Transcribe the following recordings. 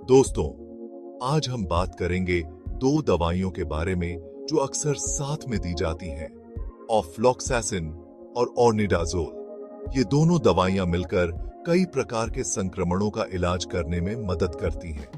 दोस्तों, आज हम बात करेंगे दो दवाइयों के बारे में जो अक्सर साथ में दी जाती हैं, ऑफ्लॉक्सासिन और ऑर्निडाजोल। ये दोनों दवाइयां मिलकर कई प्रकार के संक्रमणों का इलाज करने में मदद करती हैं।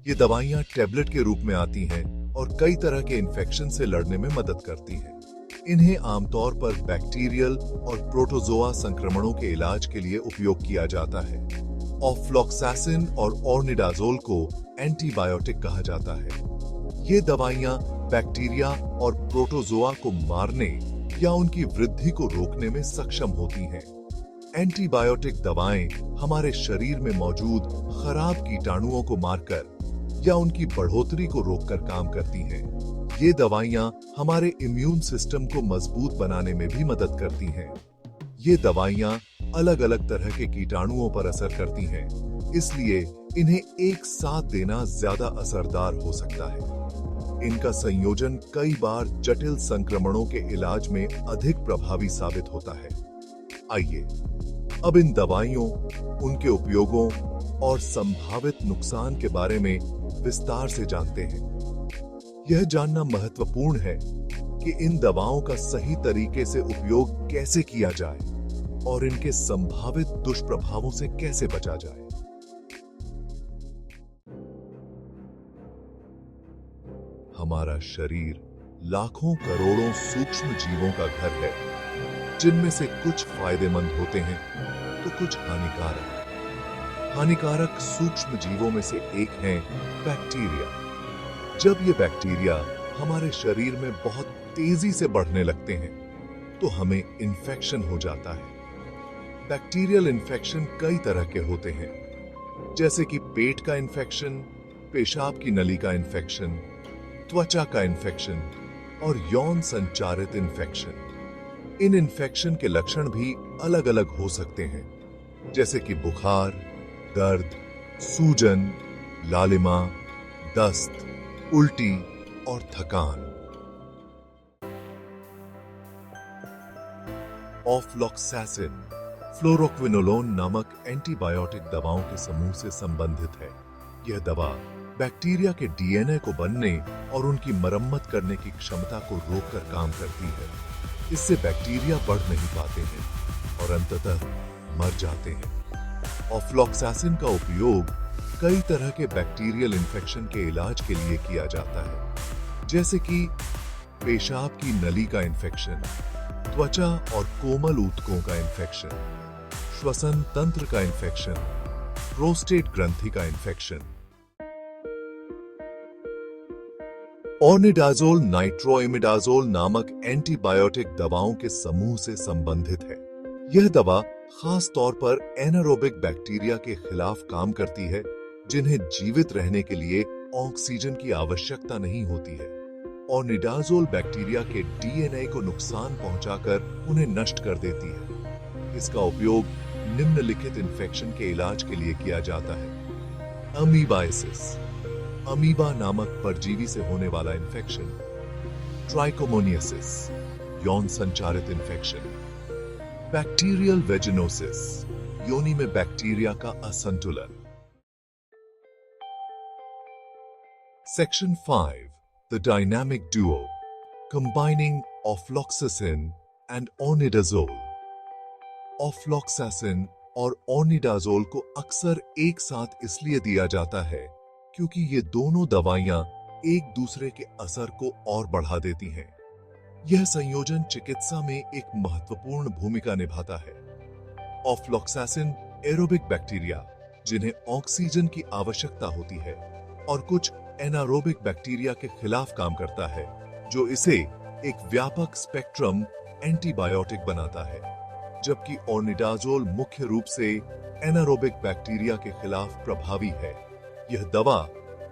ये दवाइयां टैबलेट के रूप में आती हैं और कई तरह के इन्फेक्शन से लड़ने में मदद करती हैं। इन्हें आमतौर पर बैक्टीरियल और प्रोटोजोआ संक्रमणों के इलाज के लिए उपयोग किया जाता है। ऑफ्लॉक्सासिन और ऑर्निडाजोल को एंटीबायोटिक कहा जाता है। ये दवाइयां बैक्टीरिया और प्रोटोजोआ को मारने या उनकी वृद्धि को रोकने में सक्षम होती हैं। एंटीबायोटिक दवाएं हमारे शरीर में मौजूद खराब कीटाणुओं को मारकर या उनकी बढ़ोतरी को रोककर काम करती हैं। ये दवाइयां हमारे इम्यून सिस्टम को मजबूत बनाने में भी मदद करती हैं। ये दवाइयां अलग अलग तरह के कीटाणुओं पर असर करती हैं, इसलिए इन्हें एक साथ देना ज्यादा असरदार हो सकता है। इनका संयोजन कई बार जटिल संक्रमणों के इलाज में अधिक प्रभावी साबित होता है। आइए अब इन दवाइयों, उनके उपयोगों और संभावित नुकसान के बारे में विस्तार से जानते हैं। यह जानना महत्वपूर्ण है कि इन दवाओं का सही तरीके से उपयोग कैसे किया जाए और इनके संभावित दुष्प्रभावों से कैसे बचा जाए। हमारा शरीर लाखों करोड़ों सूक्ष्म जीवों का घर है, जिनमें से कुछ फायदेमंद होते हैं तो कुछ हानिकारक। हानिकारक सूक्ष्म जीवों में से एक है बैक्टीरिया। जब ये बैक्टीरिया हमारे शरीर में बहुत तेजी से बढ़ने लगते हैं तो हमें इन्फेक्शन हो जाता है। बैक्टीरियल इन्फेक्शन कई तरह के होते हैं, जैसे कि पेट का इन्फेक्शन, पेशाब की नली का इन्फेक्शन, त्वचा का इन्फेक्शन और यौन संचारित इन्फेक्शन। इन इन्फेक्शन के लक्षण भी अलग अलग हो सकते हैं, जैसे कि बुखार, दर्द, सूजन, लालिमा, दस्त, उल्टी और थकान। ऑफ्लॉक्सासिन फ्लोरोक्विनोलोन नामक एंटीबायोटिक दवाओं के समूह से संबंधित है। यह दवा बैक्टीरिया के डीएनए को बनने और उनकी मरम्मत करने की क्षमता को रोककर काम करती है। इससे बैक्टीरिया बढ़ नहीं पाते हैं और अंततः मर जाते हैं। ऑफ्लॉक्सासिन का उपयोग कई तरह के बैक्टीरियल इन्फेक्शन के इलाज के लिए किया जाता है, जैसे कि पेशाब की नली का इन्फेक्शन, त्वचा और कोमल ऊतकों का इन्फेक्शन, श्वसन तंत्र का इन्फेक्शन, प्रोस्टेट ग्रंथि का इन्फेक्शन। ऑर्निडाजोल नाइट्रोइमिडाजोल नामक एंटीबायोटिक दवाओं के समूह से संबंधित है। यह दवा खास तौर पर एनारोबिक बैक्टीरिया के खिलाफ काम करती है, जिन्हें जीवित रहने के लिए ऑक्सीजन की आवश्यकता नहीं होती है। ऑर्निडाजोल बैक्टीरिया के डीएनए को नुकसान पहुंचाकर उन्हें नष्ट कर देती है। इसका उपयोग निम्नलिखित इन्फेक्शन के इलाज के लिए किया जाता है: अमीबाइसिस, अमीबा नामक परजीवी से होने वाला इन्फेक्शन; ट्राइकोमोनियासिस, यौन संचारित इन्फेक्शन; बैक्टीरियल वेजिनोसिस, योनि में बैक्टीरिया का असंतुलन। Section 5. The dynamic duo, combining ofloxacin and ornidazole. Ofloxacin और ऑर्निडाजोल को अक्सर एक साथ इसलिए दिया जाता है क्योंकि ये दोनों दवाइयां एक दूसरे के असर को और बढ़ा देती हैं। यह संयोजन चिकित्सा में एक महत्वपूर्ण भूमिका निभाता है। ऑफ्लॉक्सासिन एरोबिक बैक्टीरिया, जिन्हें ऑक्सीजन की आवश्यकता होती है, और कुछ एनारोबिक बैक्टीरिया के खिलाफ काम करता है, जो इसे एक व्यापक स्पेक्ट्रम एंटीबायोटिक बनाता है। जबकि ऑर्निडाजोल मुख्य रूप से एनारोबिक बैक्टीरिया के खिलाफ प्रभावी है। यह दवा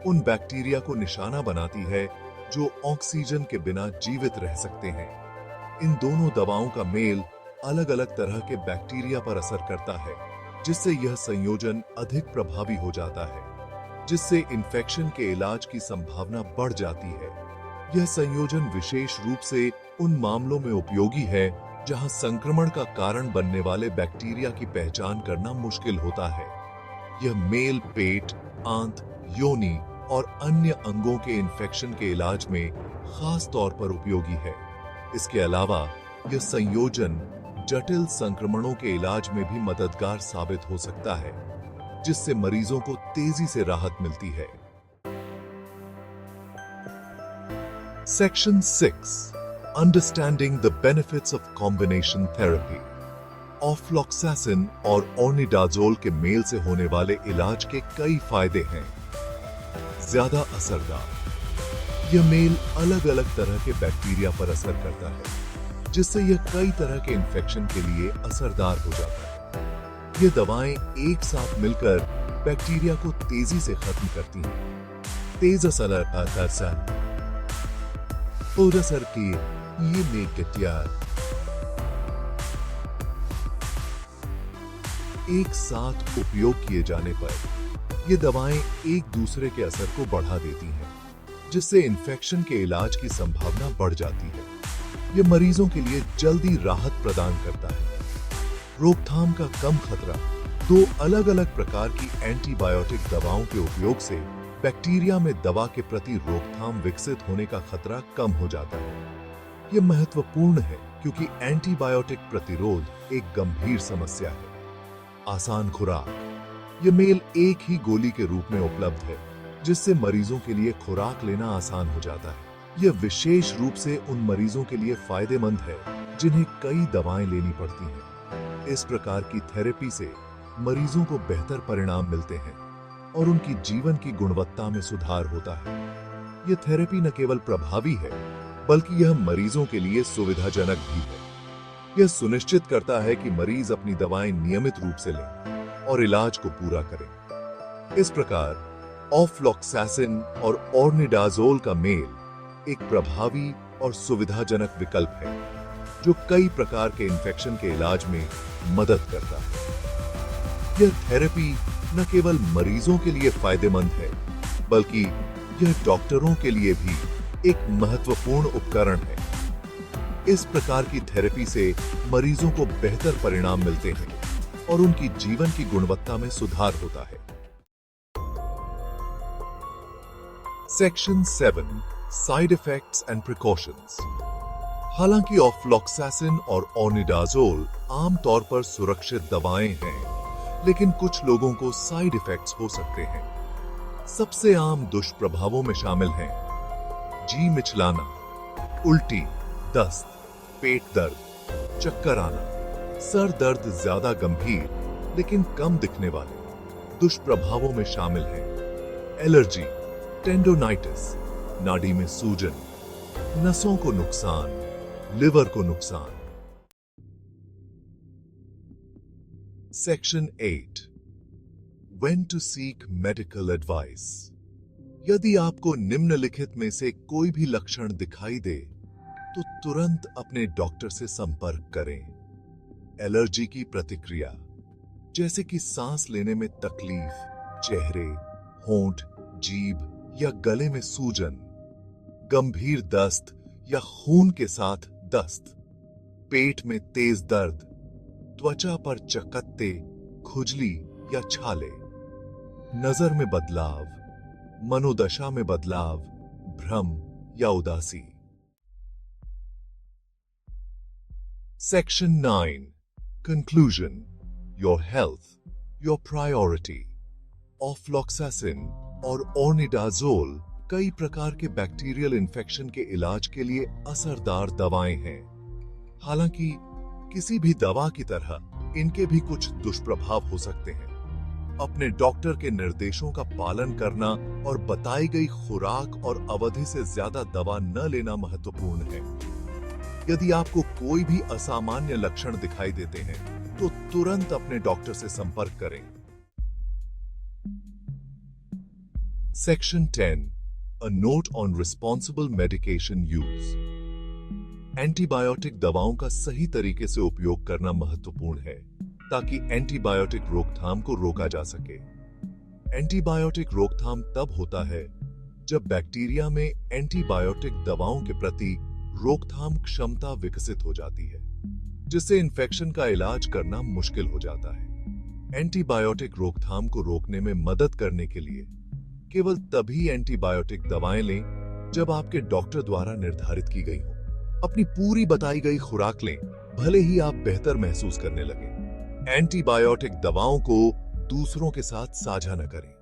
उन बैक्टीरिया को निशाना बनाती है जो ऑक्सीजन के बिना जीवित रह सकते हैं। इन दोनों दवाओं का मेल अलग अलग तरह के बैक्टीरिया पर असर करता है, जिससे यह संयोजन अधिक प्रभावी हो जाता है, जिससे इन्फेक्शन के इलाज की संभावना बढ़ जाती है। यह संयोजन विशेष रूप से उन मामलों में उपयोगी है जहां संक्रमण का कारण बनने वाले बैक्टीरिया की पहचान करना मुश्किल होता है। यह मेल पेट, आंत, योनि और अन्य अंगों के इन्फेक्शन के इलाज में खास तौर पर उपयोगी है। इसके अलावा यह संयोजन जटिल संक्रमणों के इलाज में भी मददगार साबित हो सकता है, जिससे मरीजों को तेजी से राहत मिलती है। Section 6, understanding the benefits of combination therapy. Ofloxacin और ऑर्निडाजोल के मेल से होने वाले इलाज के कई फायदे हैं। ज्यादा असरदार, यह मेल अलग अलग तरह के बैक्टीरिया पर असर करता है, जिससे यह कई तरह के इन्फेक्शन के लिए असरदार हो जाता है। ये दवाएं एक साथ मिलकर बैक्टीरिया को तेजी से खत्म करती हैं। तेज असर की ये मेल एक साथ उपयोग किए जाने पर ये दवाएं एक दूसरे के असर को बढ़ा देती हैं, जिससे इन्फेक्शन के इलाज की संभावना बढ़ जाती है। ये मरीजों के लिए जल्दी राहत प्रदान करता है। रोकथाम का कम खतरा, दो अलग अलग प्रकार की एंटीबायोटिक दवाओं के उपयोग से बैक्टीरिया में दवा के प्रति रोकथाम विकसित होने का खतरा कम हो जाता है। यह महत्वपूर्ण है क्योंकि एंटीबायोटिक प्रतिरोध एक गंभीर समस्या है। आसान खुराक, यह मेल एक ही गोली के रूप में उपलब्ध है, जिससे मरीजों के लिए खुराक लेना आसान हो जाता है। यह विशेष रूप से उन मरीजों के लिए फायदेमंद है जिन्हें कई दवाएं लेनी पड़ती हैं। इस प्रकार की थेरेपी से मरीजों को बेहतर परिणाम मिलते हैं और उनकी जीवन की गुणवत्ता में सुधार होता है। यह थेरेपी न केवल प्रभावी है, बल्कि यह मरीजों के लिए सुविधाजनक भी है। यह सुनिश्चित करता है कि मरीज अपनी दवाएं नियमित रूप से लें और इलाज को पूरा करें। इस प्रकार ऑफ्लॉक्सासिन और ऑर्निडाजोल का मेल एक प्रभावी और सुविधाजनक विकल्प है, जो कई प्रकार के इन्फेक्शन के इलाज में मदद करता है। यह थेरेपी न केवल मरीजों के लिए फायदेमंद है, बल्कि यह डॉक्टरों के लिए भी एक महत्वपूर्ण उपकरण है। इस प्रकार की थेरेपी से मरीजों को बेहतर परिणाम मिलते हैं और उनकी जीवन की गुणवत्ता में सुधार होता है। Section 7, side effects and precautions. हालांकि ऑफ्लॉक्सासिन और ऑर्निडाजोल आमतौर पर सुरक्षित दवाएं हैं, लेकिन कुछ लोगों को साइड इफेक्ट्स हो सकते हैं। सबसे आम दुष्प्रभावों में शामिल हैं जी मिचलाना, उल्टी, दस्त, पेट दर्द, चक्कर आना, सर दर्द ज्यादा गंभीर लेकिन कम दिखने वाले दुष्प्रभावों में शामिल हैं एलर्जी, टेंडोनाइटिस, नाड़ी में सूजन, नसों को नुकसान, लिवर को नुकसान। Section 8, When to seek medical advice। यदि आपको निम्नलिखित में से कोई भी लक्षण दिखाई दे, तो तुरंत अपने डॉक्टर से संपर्क करें। एलर्जी की प्रतिक्रिया, जैसे कि सांस लेने में तकलीफ, चेहरे, होंठ, जीभ या गले में सूजन, गंभीर दस्त या खून के साथ दस्त, पेट में तेज दर्द, त्वचा पर चकत्ते, खुजली या छाले, नजर में बदलाव, मनोदशा में बदलाव, भ्रम या उदासी। Section 9, Conclusion, Your health, your priority। Ofloxacin और ऑर्निडाजोल कई प्रकार के बैक्टीरियल इन्फेक्शन के इलाज के लिए असरदार दवाएं हैं। हालांकि किसी भी दवा की तरह इनके भी कुछ दुष्प्रभाव हो सकते हैं। अपने डॉक्टर के निर्देशों का पालन करना और बताई गई खुराक और अवधि से ज्यादा दवा न लेना महत्वपूर्ण है। यदि आपको कोई भी असामान्य लक्षण दिखाई देते हैं, तो तुरंत अपने डॉक्टर से संपर्क करें। Section 10, A note on responsible medication use। Antibiotic दवाओं का सही तरीके से उपयोग करना महत्वपूर्ण है, ताकि एंटीबायोटिक रोकथाम को रोका जा सके। एंटीबायोटिक रोकथाम तब होता है जब बैक्टीरिया में एंटीबायोटिक दवाओं के प्रति रोकथाम क्षमता विकसित हो जाती है, जिससे इन्फेक्शन का इलाज करना मुश्किल हो जाता है। एंटीबायोटिक रोकथाम को रोकने में मदद करने के लिए केवल तभी एंटीबायोटिक दवाएं लें जब आपके डॉक्टर द्वारा निर्धारित की गई हो। अपनी पूरी बताई गई खुराक लें, भले ही आप बेहतर महसूस करने लगें। एंटीबायोटिक दवाओं को दूसरों के साथ साझा न करें।